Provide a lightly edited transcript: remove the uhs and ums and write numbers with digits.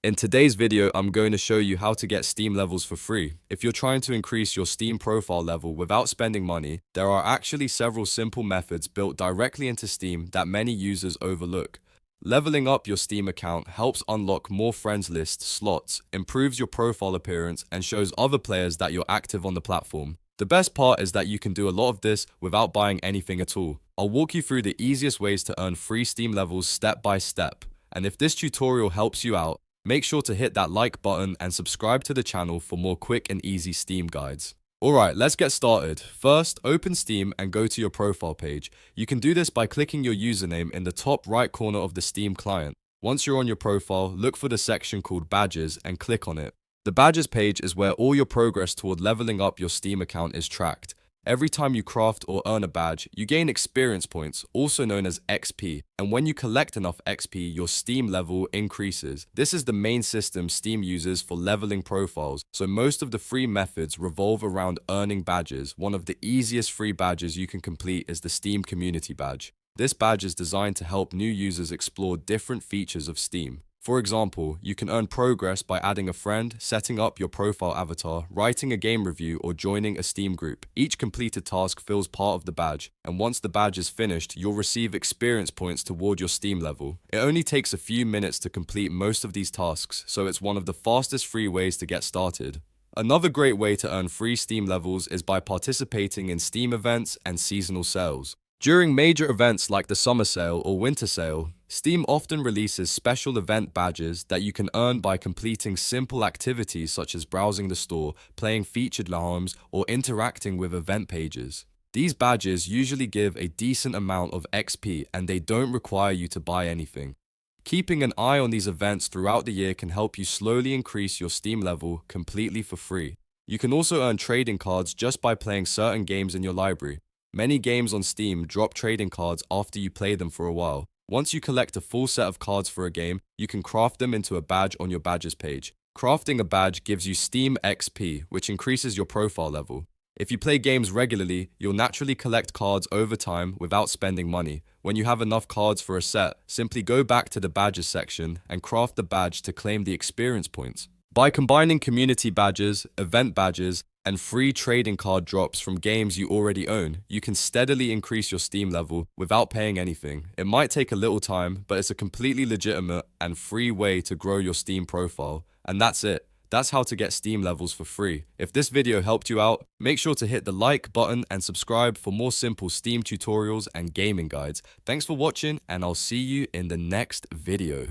In today's video, I'm going to show you how to get Steam levels for free. If you're trying to increase your Steam profile level without spending money, there are actually several simple methods built directly into Steam that many users overlook. Leveling up your Steam account helps unlock more friends list slots, improves your profile appearance, and shows other players that you're active on the platform. The best part is that you can do a lot of this without buying anything at all. I'll walk you through the easiest ways to earn free Steam levels step by step. And if this tutorial helps you out, make sure to hit that like button and subscribe to the channel for more quick and easy Steam guides. Alright, let's get started. First, open Steam and go to your profile page. You can do this by clicking your username in the top right corner of the Steam client. Once you're on your profile, look for the section called Badges and click on it. The Badges page is where all your progress toward leveling up your Steam account is tracked. Every time you craft or earn a badge, you gain experience points, also known as XP, and when you collect enough XP, your Steam level increases. This is the main system Steam uses for leveling profiles, so most of the free methods revolve around earning badges. One of the easiest free badges you can complete is the Steam Community Badge. This badge is designed to help new users explore different features of Steam. For example, you can earn progress by adding a friend, setting up your profile avatar, writing a game review, or joining a Steam group. Each completed task fills part of the badge, and once the badge is finished, you'll receive experience points toward your Steam level. It only takes a few minutes to complete most of these tasks, so it's one of the fastest free ways to get started. Another great way to earn free Steam levels is by participating in Steam events and seasonal sales. During major events like the summer sale or winter sale, Steam often releases special event badges that you can earn by completing simple activities such as browsing the store, playing featured LARMs, or interacting with event pages. These badges usually give a decent amount of XP and they don't require you to buy anything. Keeping an eye on these events throughout the year can help you slowly increase your Steam level completely for free. You can also earn trading cards just by playing certain games in your library. Many games on Steam drop trading cards after you play them for a while. Once you collect a full set of cards for a game, you can craft them into a badge on your badges page. Crafting a badge gives you Steam XP, which increases your profile level. If you play games regularly, you'll naturally collect cards over time without spending money. When you have enough cards for a set, simply go back to the badges section and craft the badge to claim the experience points. By combining community badges, event badges, and free trading card drops from games you already own, you can steadily increase your Steam level without paying anything. It might take a little time, but it's a completely legitimate and free way to grow your Steam profile. And that's it. That's how to get Steam levels for free. If this video helped you out, make sure to hit the like button and subscribe for more simple Steam tutorials and gaming guides. Thanks for watching, and I'll see you in the next video.